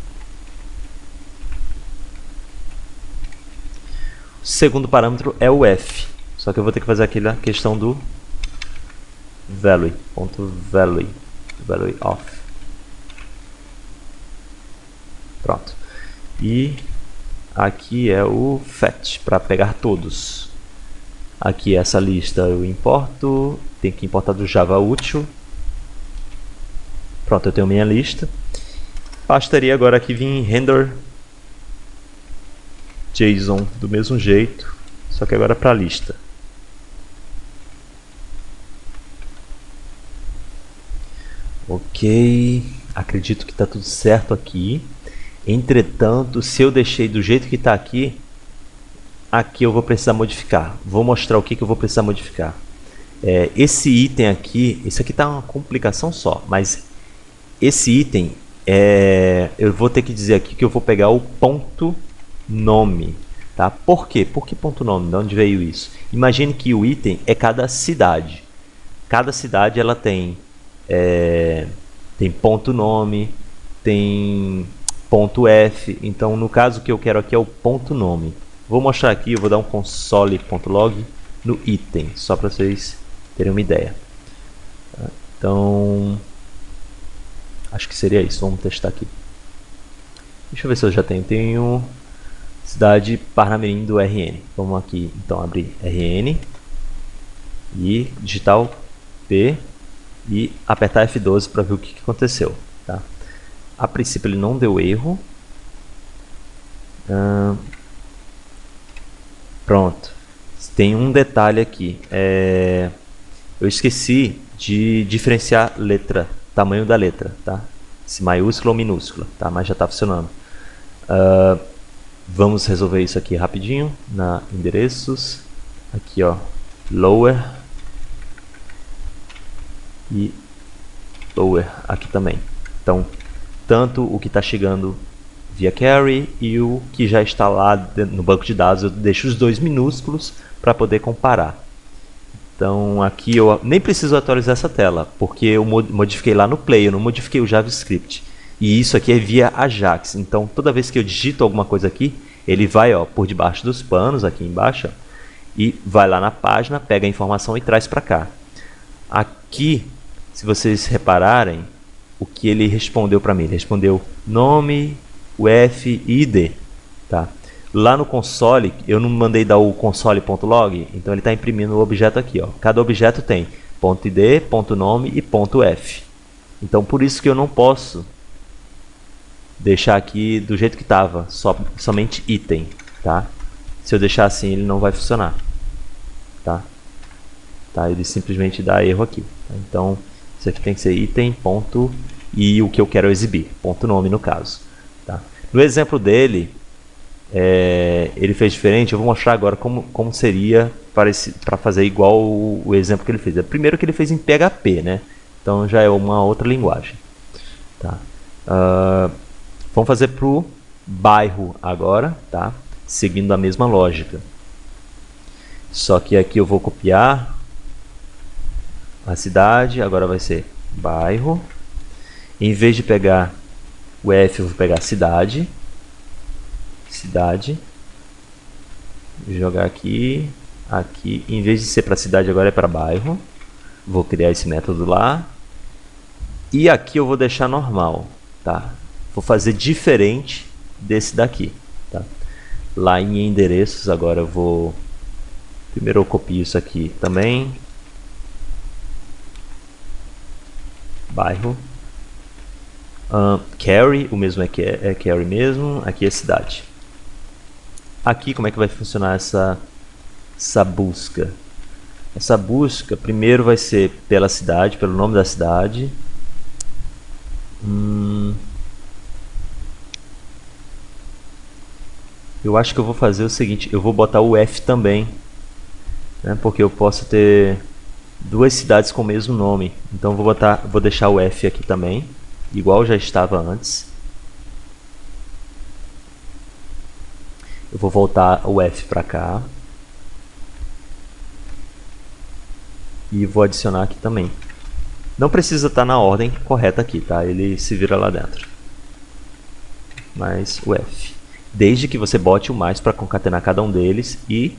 O segundo parâmetro é o F, só que eu vou ter que fazer aquela questão do value, ponto value of. Pronto. E aqui é o fetch, para pegar todos. Aqui essa lista eu importo, tem que importar do Java útil. Pronto, eu tenho minha lista. Bastaria agora aqui vir render JSON do mesmo jeito, só que agora para a lista. Ok, acredito que está tudo certo aqui. Entretanto, se eu deixei do jeito que está aqui, aqui eu vou precisar modificar. Vou mostrar o que eu vou precisar modificar. Esse item aqui, isso aqui está uma complicação só, mas esse item, eu vou ter que dizer aqui que eu vou pegar o ponto nome. Tá? Por quê? Por que ponto nome? De onde veio isso? Imagine que o item é cada cidade. Cada cidade ela tem ponto nome, tem ponto F. Então, no caso que eu quero aqui é o ponto nome. Vou mostrar aqui, eu vou dar um console.log no item, só para vocês terem uma ideia. Então, acho que seria isso. Vamos testar aqui. Deixa eu ver se eu já tenho cidade Parnamirim do RN. Vamos aqui, então, abrir RN e digitar o P e apertar F12 para ver o que aconteceu. Tá? A princípio ele não deu erro. Pronto. Tem um detalhe aqui. Eu esqueci de diferenciar letra, tamanho da letra, tá? Se maiúscula ou minúscula, tá? Mas já está funcionando. Vamos resolver isso aqui rapidinho na endereços. Aqui, ó, lower e lower aqui também. Então, tanto o que está chegando via carry e o que já está lá no banco de dados, eu deixo os dois minúsculos para poder comparar. Então aqui eu nem preciso atualizar essa tela, porque eu modifiquei lá no Play, eu não modifiquei o JavaScript. E isso aqui é via Ajax, então toda vez que eu digito alguma coisa aqui, ele vai por debaixo dos panos, aqui embaixo, e vai lá na página, pega a informação e traz para cá. Aqui, se vocês repararem, o que ele respondeu para mim, ele respondeu nome, UF e ID. Tá? Lá no console, eu não mandei dar o console.log, então ele está imprimindo o objeto aqui. Ó. Cada objeto tem .id, .nome e .f. Então por isso que eu não posso deixar aqui do jeito que estava, somente item. Tá? Se eu deixar assim, ele não vai funcionar. Tá? Ele simplesmente dá erro aqui. Então isso aqui tem que ser item, ponto, e o que eu quero exibir, ponto nome no caso. Tá? No exemplo dele, ele fez diferente. Eu vou mostrar agora como seria para fazer igual o exemplo que ele fez. Primeiro que ele fez em PHP, né? Então já é uma outra linguagem. Tá? Vamos fazer para o bairro agora, tá? Seguindo a mesma lógica. Só que aqui eu vou copiar a cidade, agora vai ser bairro. Em vez de pegar o F, eu vou pegar cidade. Vou jogar aqui. Em vez de ser para cidade, agora é para bairro. Vou criar esse método lá. E aqui eu vou deixar normal. Tá? Vou fazer diferente desse daqui. Tá? Lá em endereços, agora eu vou... Primeiro eu copio isso aqui também. Bairro. Carry, o mesmo é carry mesmo. Aqui é cidade. aqui como é que vai funcionar essa busca? Essa busca primeiro vai ser pela cidade, pelo nome da cidade. Eu acho que eu vou fazer o seguinte, eu vou botar o F também, né, porque eu posso ter duas cidades com o mesmo nome. Então vou deixar o F aqui também, igual já estava antes. Eu vou voltar o F para cá. E vou adicionar aqui também. Não precisa estar na ordem correta aqui, tá? Ele se vira lá dentro. Mais o F. Desde que você bote o mais para concatenar cada um deles e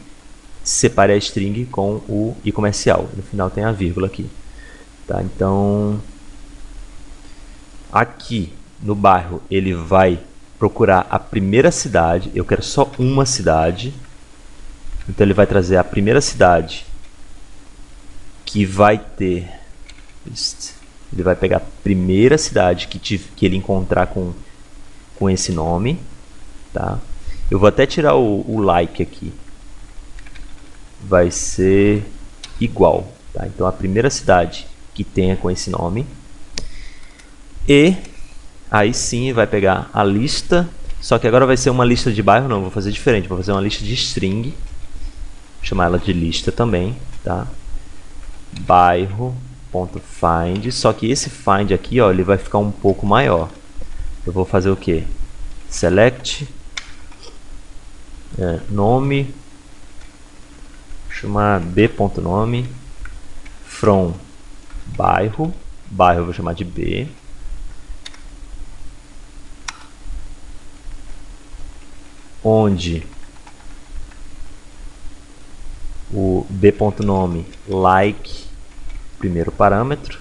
separe a string com o i comercial. No final tem a vírgula aqui. Tá? Então, aqui no bairro ele vai procurar a primeira cidade. Eu quero só uma cidade. Então ele vai trazer a primeira cidade que vai ter... Ele vai pegar a primeira cidade que ele encontrar com esse nome. Tá? Eu vou até tirar o like aqui. Vai ser igual. Tá? Então a primeira cidade que tenha com esse nome. E aí sim vai pegar a lista. Só que agora vai ser uma lista de bairro. Não, vou fazer diferente. Vou fazer uma lista de string. Vou chamar ela de lista também. Tá? Bairro.find. Só que esse find aqui, ó, ele vai ficar um pouco maior. Eu vou fazer o que? Select nome, chamar b.nome from bairro, eu vou chamar de b, onde o b.nome like, primeiro parâmetro,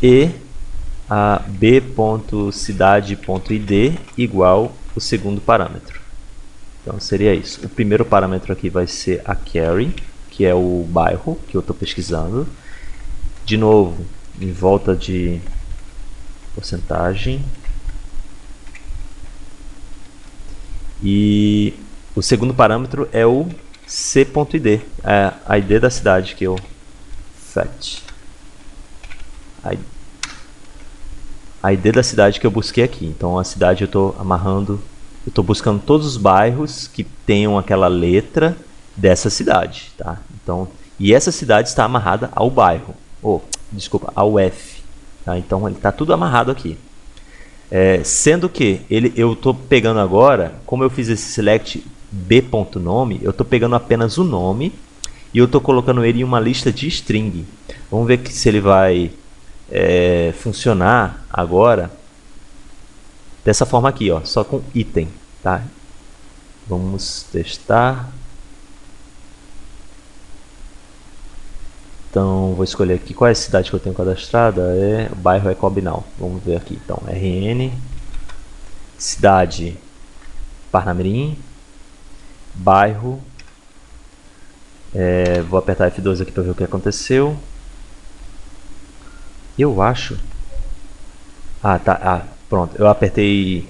e a b.cidade.id igual o segundo parâmetro. Então seria isso. O primeiro parâmetro aqui vai ser a carry, que é o bairro que eu estou pesquisando. De novo, em volta de porcentagem. E o segundo parâmetro é o c.id, é a id da cidade que eu fetch. A id da cidade que eu busquei aqui. Então a cidade eu estou amarrando, eu estou buscando todos os bairros que tenham aquela letra dessa cidade, tá? Então, e essa cidade está amarrada ao bairro, desculpa, ao F, tá? Então ele está tudo amarrado aqui. Sendo que eu estou pegando agora, como eu fiz esse select b.nome, eu estou pegando apenas o nome e eu estou colocando ele em uma lista de string. Vamos ver se ele vai funcionar agora dessa forma aqui, ó, só com item, tá? Vamos testar. Então vou escolher aqui qual é a cidade que eu tenho cadastrada. O bairro é Cobinal. Vamos ver aqui. Então RN, cidade Parnamirim, bairro. Vou apertar F12 aqui para ver o que aconteceu. Eu acho. Pronto. Eu apertei,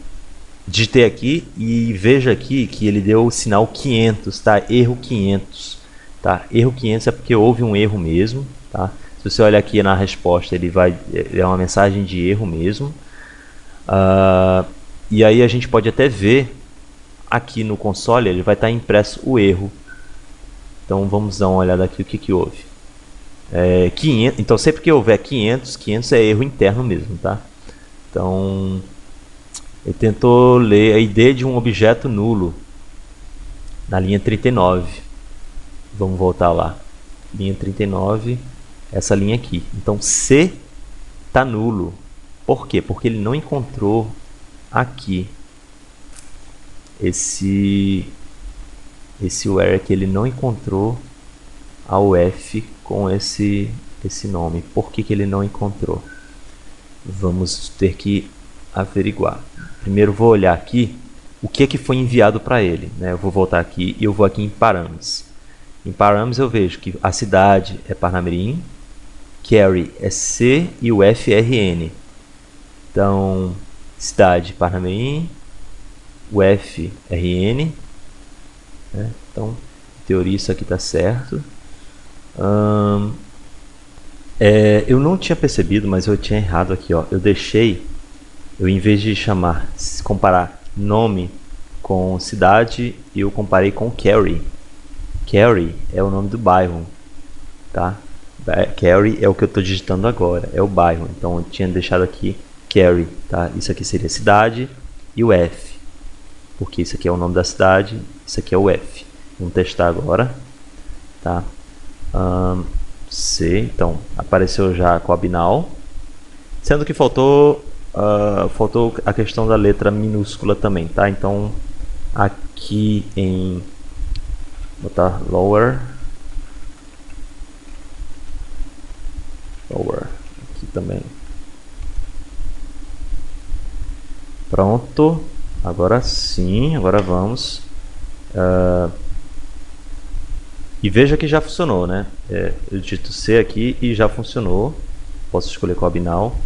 digitei aqui e veja aqui que ele deu o sinal 500, tá? Erro 500. Tá? Erro 500 é porque houve um erro mesmo, tá? Se você olhar aqui na resposta, ele é uma mensagem de erro mesmo. E aí a gente pode até ver aqui no console, ele vai estar impresso o erro. Então vamos dar uma olhada aqui o que houve. 500, então sempre que houver 500 é erro interno mesmo, tá? Então ele tentou ler a id de um objeto nulo na linha 39. Vamos voltar lá. Linha 39, essa linha aqui. Então C está nulo. Por quê? Porque ele não encontrou aqui esse where aqui, ele não encontrou a UF com esse nome. Por que ele não encontrou? Vamos ter que averiguar. Primeiro vou olhar aqui o que foi enviado para ele, né? Eu vou voltar aqui e eu vou aqui em parâmetros. Em parâmetros eu vejo que a cidade é Parnamirim, carry é C e o F é RN. Então, cidade Parnamirim, o FRN, né? Então, em teoria isso aqui está certo. Eu não tinha percebido, mas eu tinha errado aqui, ó. Eu em vez de comparar nome com cidade, eu comparei com Cary. Cary é o nome do bairro, tá? Cary é o que eu estou digitando agora, é o bairro. Então eu tinha deixado aqui Cary, tá? Isso aqui seria cidade e o F, porque isso aqui é o nome da cidade, isso aqui é o F. Vamos testar agora, tá? C, então apareceu já Coabinal, sendo que faltou a questão da letra minúscula também, tá? Então aqui em botar lower aqui também. Pronto, agora sim, agora vamos. E veja que já funcionou, né? Eu digito C aqui e já funcionou. Posso escolher Coabinal.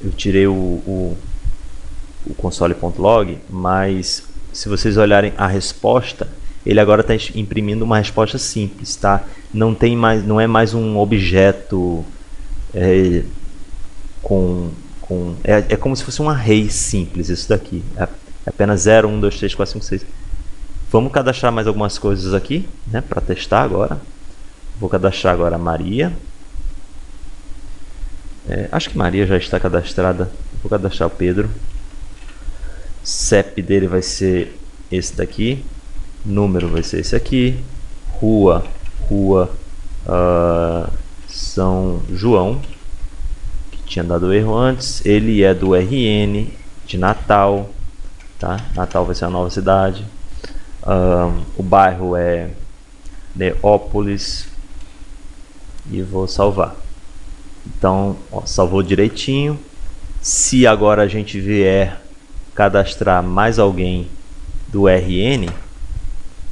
Eu tirei o console.log, mas se vocês olharem a resposta, ele agora está imprimindo uma resposta simples, tá? Não é mais um objeto é como se fosse um array simples isso daqui. É apenas 0, 1, 2, 3, 4, 5, 6. Vamos cadastrar mais algumas coisas aqui, né, para testar agora. Vou cadastrar agora a Maria. Acho que Maria já está cadastrada. Vou cadastrar o Pedro. CEP dele vai ser esse daqui. Número vai ser esse aqui. Rua São João, que tinha dado erro antes. Ele é do RN de Natal, tá? Natal vai ser a nova cidade. O bairro é Neópolis. E vou salvar. Então, ó, salvou direitinho. Se agora a gente vier cadastrar mais alguém do RN,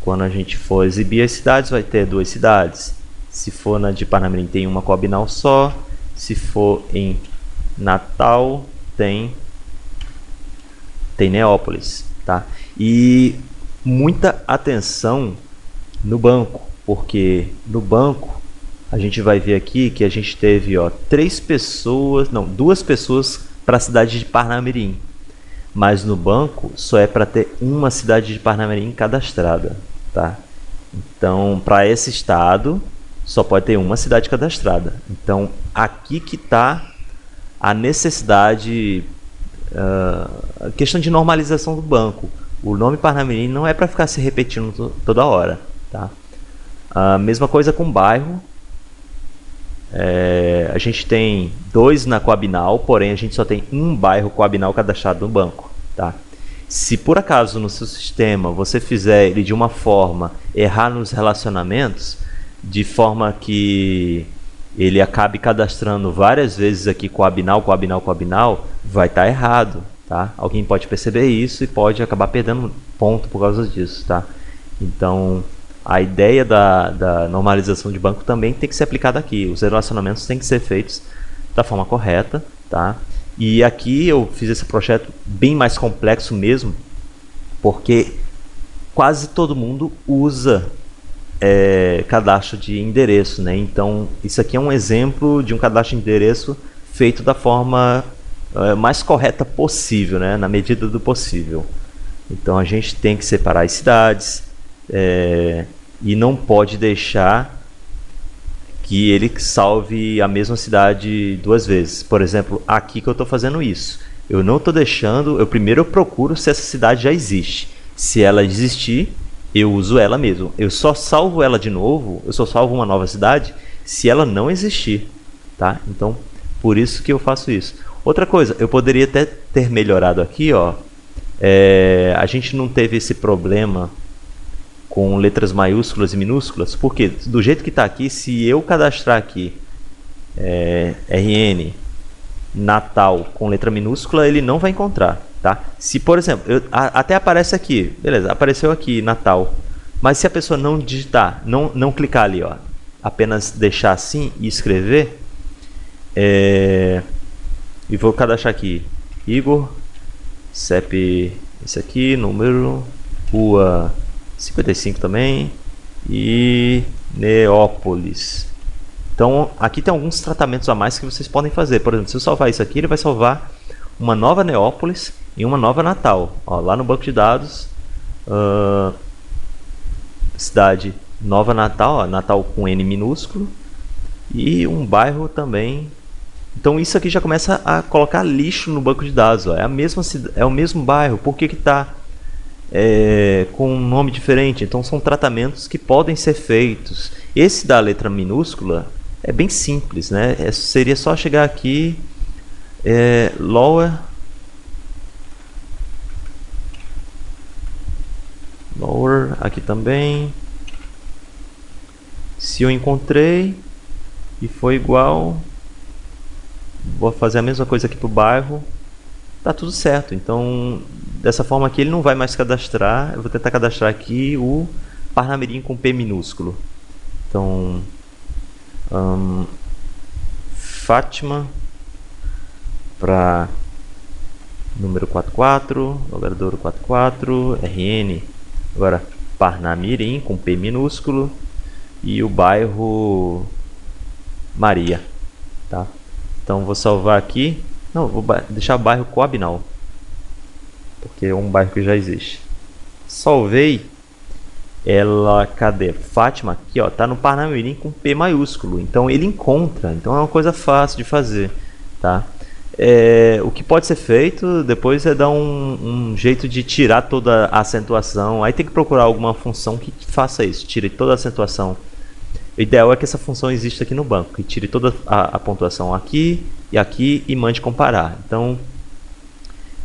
quando a gente for exibir as cidades, vai ter 2 cidades. Se for na de Parnamirim, tem uma Coabinal só. Se for em Natal, tem Neópolis, tá? E muita atenção no banco, porque no banco a gente vai ver aqui que a gente teve, ó, 2 pessoas para a cidade de Parnamirim, mas no banco só é para ter uma cidade de Parnamirim cadastrada, tá? Então, para esse estado só pode ter uma cidade cadastrada. Então, aqui que está a necessidade, a questão de normalização do banco. O nome Parnamirim não é para ficar se repetindo toda hora, tá? A mesma coisa com bairro. A gente tem 2 na Coabinal, porém a gente só tem um bairro Coabinal cadastrado no banco, tá? Se por acaso no seu sistema você fizer ele de uma forma, errar nos relacionamentos, de forma que ele acabe cadastrando várias vezes aqui Coabinal, vai estar errado, tá? Alguém pode perceber isso e pode acabar perdendo ponto por causa disso, tá? Então, a ideia da normalização de banco também tem que ser aplicada aqui. Os relacionamentos têm que ser feitos da forma correta, tá? E aqui eu fiz esse projeto bem mais complexo mesmo, porque quase todo mundo usa cadastro de endereço, né? Então, isso aqui é um exemplo de um cadastro de endereço feito da forma mais correta possível, né? Na medida do possível. Então, a gente tem que separar as cidades, e não pode deixar que ele salve a mesma cidade 2 vezes. Por exemplo, aqui que eu estou fazendo isso. Eu não estou deixando, primeiro eu procuro se essa cidade já existe. Se ela existir, eu uso ela mesmo. Eu só salvo ela de novo, eu só salvo uma nova cidade se ela não existir, tá? Então, por isso que eu faço isso. Outra coisa, eu poderia até ter melhorado aqui, ó. A gente não teve esse problema com letras maiúsculas e minúsculas, porque do jeito que está aqui, se eu cadastrar aqui RN Natal com letra minúscula, ele não vai encontrar, tá? Se, por exemplo, até aparece aqui, beleza, apareceu aqui Natal, mas se a pessoa não digitar, não clicar ali, ó, apenas deixar assim e escrever, e vou cadastrar aqui Igor CEP, esse aqui, número, rua 55 também, e Neópolis. Então aqui tem alguns tratamentos a mais que vocês podem fazer. Por exemplo, se eu salvar isso aqui, ele vai salvar uma nova Neópolis e uma nova Natal. Ó, lá no banco de dados, cidade Nova Natal, ó, Natal com N minúsculo, e um bairro também. Então isso aqui já começa a colocar lixo no banco de dados. Ó. É o mesmo bairro, por que está com um nome diferente? Então são tratamentos que podem ser feitos. Esse da letra minúscula é bem simples, né? Seria só chegar aqui, lower aqui também. Se eu encontrei e foi igual, vou fazer a mesma coisa aqui para o bairro, tá tudo certo. Então dessa forma aqui ele não vai mais cadastrar. Eu vou tentar cadastrar aqui o Parnamirim com P minúsculo. Então Fátima para número 44, Logradouro 44, RN, agora Parnamirim com P minúsculo, e o bairro Maria, tá? Então vou salvar aqui, não, vou deixar o bairro Coabinal, porque é um bairro que já existe. Salvei ela, cadê? Fátima aqui, ó, tá no Parnamirim com P maiúsculo, então ele encontra, então é uma coisa fácil de fazer, tá? O que pode ser feito depois é dar um jeito de tirar toda a acentuação. Aí tem que procurar alguma função que faça isso, tire toda a acentuação. O ideal é que essa função exista aqui no banco, que tire toda a pontuação aqui e mande comparar. Então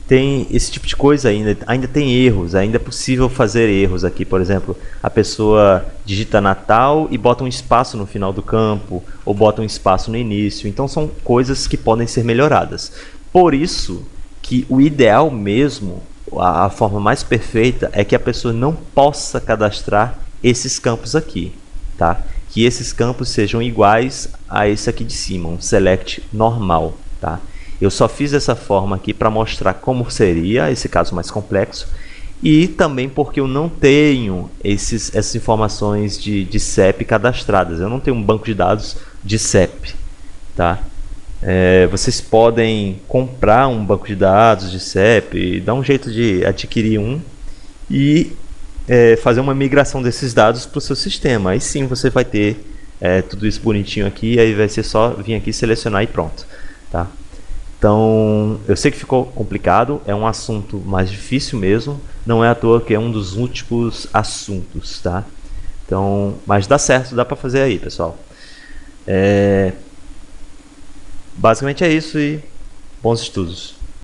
tem esse tipo de coisa ainda tem erros, ainda é possível fazer erros aqui. Por exemplo, a pessoa digita Natal e bota um espaço no final do campo, ou bota um espaço no início. Então são coisas que podem ser melhoradas. Por isso que o ideal mesmo, a forma mais perfeita, é que a pessoa não possa cadastrar esses campos aqui, tá? Que esses campos sejam iguais a esse aqui de cima, um select normal, tá? Eu só fiz dessa forma aqui para mostrar como seria esse caso mais complexo, e também porque eu não tenho essas informações de CEP cadastradas. Eu não tenho um banco de dados de CEP, tá? Vocês podem comprar um banco de dados de CEP, dar um jeito de adquirir um e fazer uma migração desses dados para o seu sistema. Aí sim você vai ter tudo isso bonitinho aqui, aí vai ser só vir aqui, selecionar e pronto, tá? Então, eu sei que ficou complicado, é um assunto mais difícil mesmo, não é à toa que é um dos últimos assuntos, tá? Então, mas dá certo, dá para fazer aí, pessoal. Basicamente é isso e bons estudos.